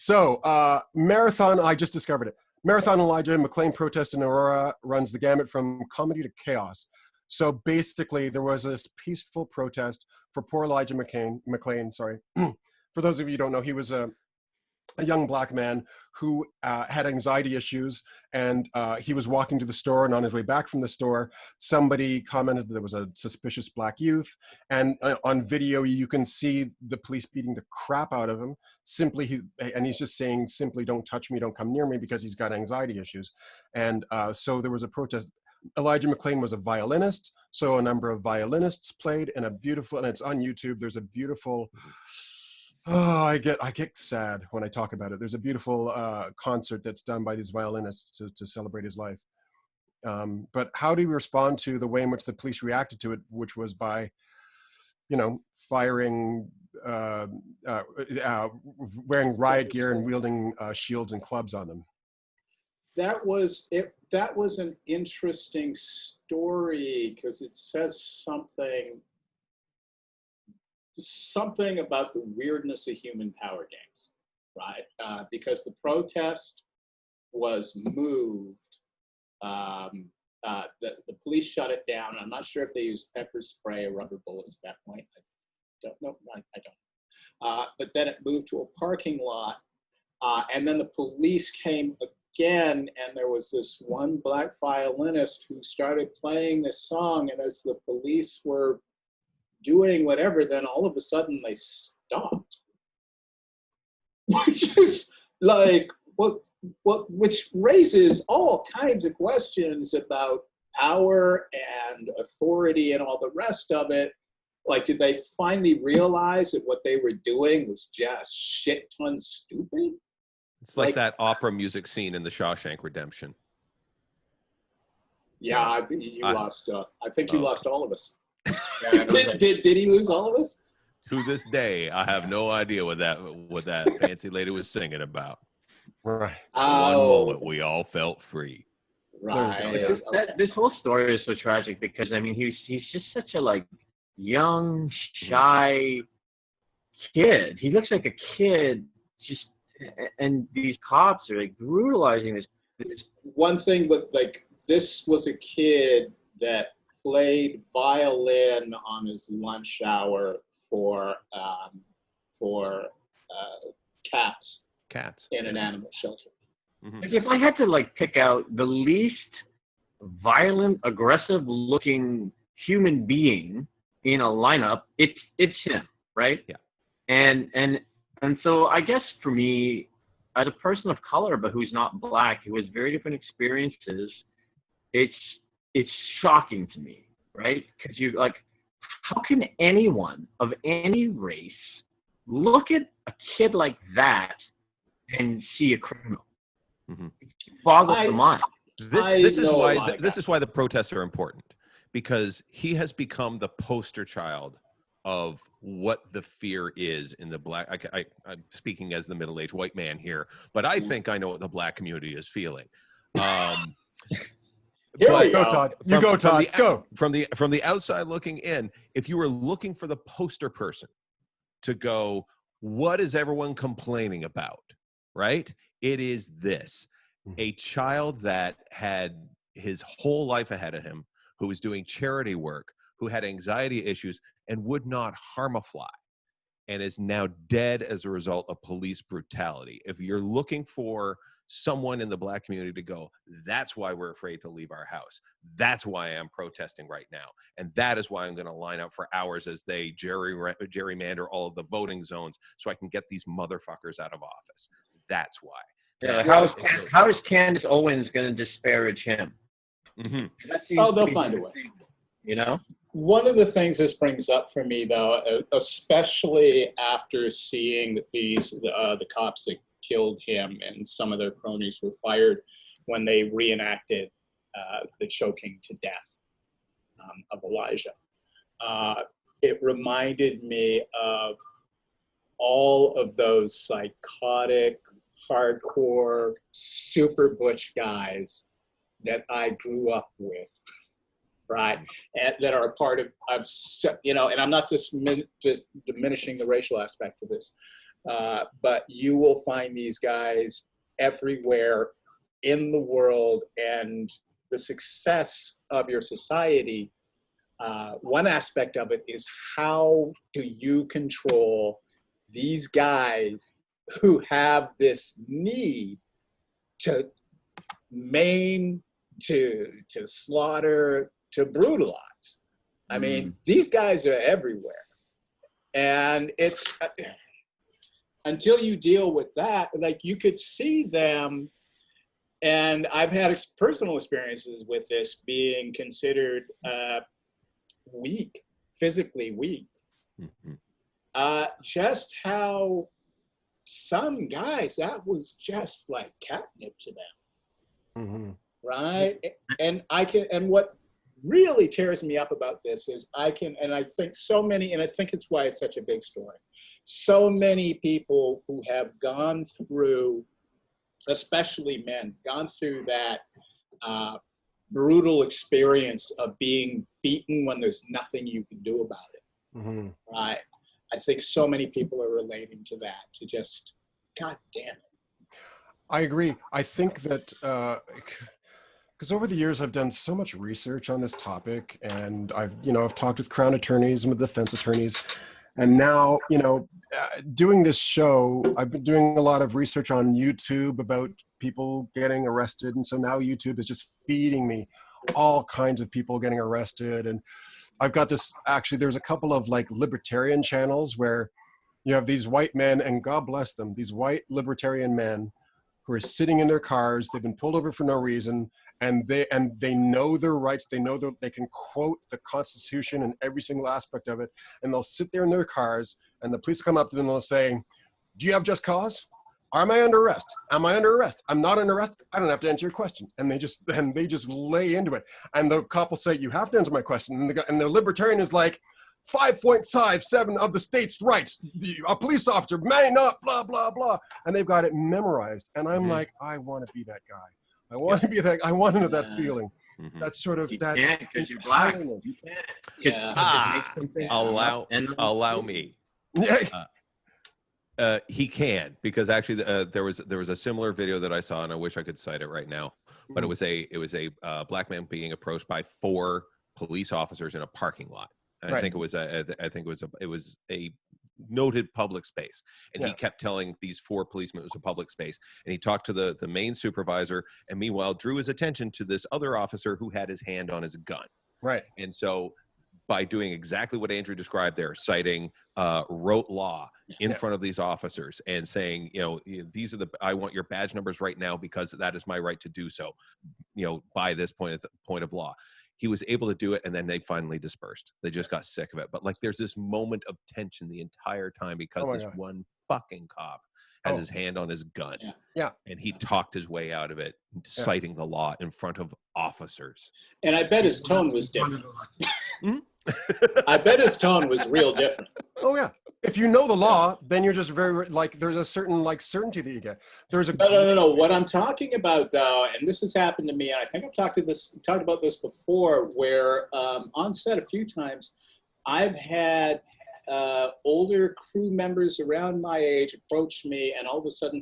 Marathon, I just discovered it. Marathon Elijah Mclain protest in Aurora runs the gamut from comedy to chaos. So basically, there was this peaceful protest for poor Elijah Mclain, sorry. For those of you who don't know, he was a young black man who had anxiety issues, and he was walking to the store, and on his way back from the store, somebody commented that there was a suspicious black youth, and on video you can see the police beating the crap out of him. And he's just saying simply, don't touch me, don't come near me, because he's got anxiety issues. And so there was a protest. Elijah Mclain was a violinist, so a number of violinists played, and it's on YouTube. There's a beautiful, I get sad when I talk about it. There's a beautiful concert that's done by these violinists to celebrate his life. But how do we respond to the way in which the police reacted to it, which was by, firing, wearing riot gear and wielding shields and clubs on them? That was it. That was an interesting story because it says something about the weirdness of human power games, right? Because the protest was moved. The police shut it down. I'm not sure if they used pepper spray or rubber bullets at that point. I don't know. I don't. But then it moved to a parking lot, and then the police came again, and there was this one black violinist who started playing this song, and as the police were doing whatever, then all of a sudden they stopped, which is like which raises all kinds of questions about power and authority and all the rest of it. Like, did they finally realize that what they were doing was just shit ton stupid? It's like that opera music scene in the Shawshank Redemption. Yeah, you lost. I think you lost all of us. Yeah, did he lose all of us? To this day, I have no idea what that fancy lady was singing about. Right. One moment, we all felt free. Right. Okay. This whole story is so tragic because I mean he's just such a young, shy kid. He looks like a kid, and these cops are brutalizing this. One thing with this was a kid that played violin on his lunch hour for cats in an animal shelter. Mm-hmm. If I had to pick out the least violent, aggressive-looking human being in a lineup, it's him, right? Yeah. And so I guess for me, as a person of color but who's not black, who has very different experiences, it's shocking to me, right? Because how can anyone of any race look at a kid like that and see a criminal? Mm-hmm. It boggles the mind. This is why the protests are important, because he has become the poster child of what the fear is in the black. I'm speaking as the middle-aged white man here, but I think I know what the black community is feeling. Here we go, Todd. Go. From the outside looking in, if you were looking for the poster person to go, what is everyone complaining about? Right? It is this. A child that had his whole life ahead of him, who was doing charity work, who had anxiety issues and would not harm a fly, and is now dead as a result of police brutality. If you're looking for someone in the black community to go, that's why we're afraid to leave our house. That's why I'm protesting right now. And that is why I'm going to line up for hours as they gerrymander all of the voting zones so I can get these motherfuckers out of office. That's why. Yeah, how is Candace Owens going to disparage him? Mm-hmm. They'll find a way. One of the things this brings up for me, though, especially after seeing the cops that killed him and some of their cronies were fired when they reenacted the choking to death of Elijah. It reminded me of all of those psychotic, hardcore, super butch guys that I grew up with, right? And that are a part of and I'm not just diminishing the racial aspect of this, but you will find these guys everywhere in the world, and the success of your society, one aspect of it is how do you control these guys who have this need to maim, to slaughter, to brutalize. I mean, these guys are everywhere. And it's, until you deal with that, like you could see them, and I've had personal experiences with this, being considered weak, physically weak. Just how some guys, that was just like catnip to them. Right? And what really tears me up about this is I think so many, and I think it's why it's such a big story, so many people who have gone through, especially men, gone through that brutal experience of being beaten when there's nothing you can do about it. Right? I think so many people are relating to that, to just, God damn it. I agree. I think that, because over the years I've done so much research on this topic, and I've talked with Crown attorneys and with defense attorneys, and now, doing this show, I've been doing a lot of research on YouTube about people getting arrested, and so now YouTube is just feeding me all kinds of people getting arrested. And I've got this, actually, there's a couple of like libertarian channels where you have these white men, and God bless them, these white libertarian men who are sitting in their cars, they've been pulled over for no reason, and they know their rights, they know that they can quote the Constitution and every single aspect of it, and they'll sit there in their cars, and the police come up to them and they'll say, do you have just cause? Am I under arrest? Am I under arrest? I'm not under arrest. I don't have to answer your question. And they just lay into it. And the cop will say, you have to answer my question. And the libertarian is like, 5.57 of the state's rights. A police officer may not, blah, blah, blah. And they've got it memorized. And I'm like, I want to be that guy. I want to be that. I want to know that feeling. That's sort of you that. Can't because you're black. You can't. Allow me. He can, because actually there was a similar video that I saw, and I wish I could cite it right now, but it was a black man being approached by 4 police officers in a parking lot. And I think it was a noted public space, and he kept telling these 4 policemen it was a public space, and he talked to the main supervisor, and meanwhile drew his attention to this other officer who had his hand on his gun. Right. And so by doing exactly what Andrew described there, citing rote law in front of these officers and saying, these are I want your badge numbers right now because that is my right to do so, by this point of law. He was able to do it, and then they finally dispersed. They just got sick of it. But like, there's this moment of tension the entire time because this one fucking cop has his hand on his gun. Yeah. And he talked his way out of it, citing the law in front of officers. And I bet his tone was different. I bet his tone was real different. Oh yeah. If you know the law, then you're just very there's a certain certainty that you get. There's a no. What I'm talking about though, and this has happened to me, and I think I've talked about this before, where on set a few times, I've had older crew members around my age approach me and all of a sudden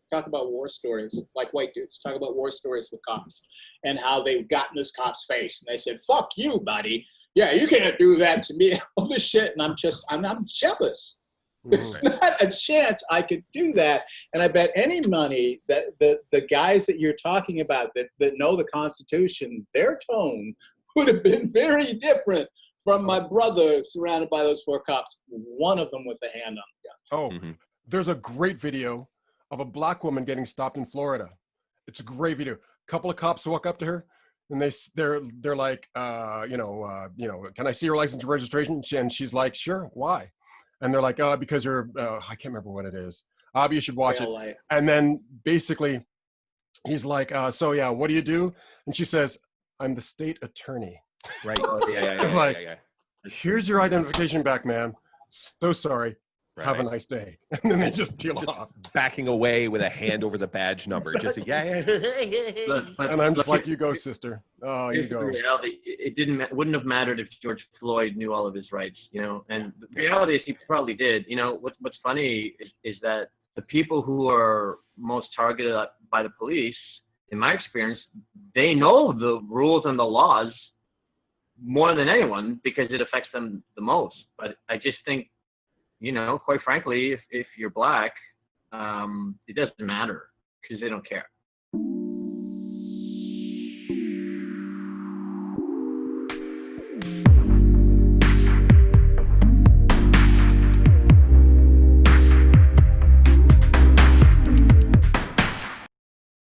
talk about war stories, like white dudes talk about war stories with cops and how they've gotten this cop's face, and they said, "Fuck you, buddy. Yeah, you can't do that to me," all this shit. And I'm jealous. There's not a chance I could do that. And I bet any money that the guys that you're talking about that know the Constitution, their tone would have been very different from my brother surrounded by those 4 cops, one of them with a hand on the gun. There's a great video of a black woman getting stopped in Florida. It's a great video. A couple of cops walk up to her, and they're like, can I see your license and registration? And she's like, sure. Why? And they're like, because you're, I can't remember what it is. You should watch it. And then basically he's like, what do you do? And she says, I'm the state attorney. Right. Here's your identification back, ma'am. So sorry. have a nice day. And then they just peel Just off. backing away with a hand over the badge number. Just And I'm just like, you go, sister. Oh, you go. The reality, wouldn't have mattered if George Floyd knew all of his rights, you know. And the reality is, he probably did. You know, what's funny is that the people who are most targeted by the police, in my experience, they know the rules and the laws more than anyone because it affects them the most. But I just think, you know, quite frankly, if you're black, it doesn't matter because they don't care.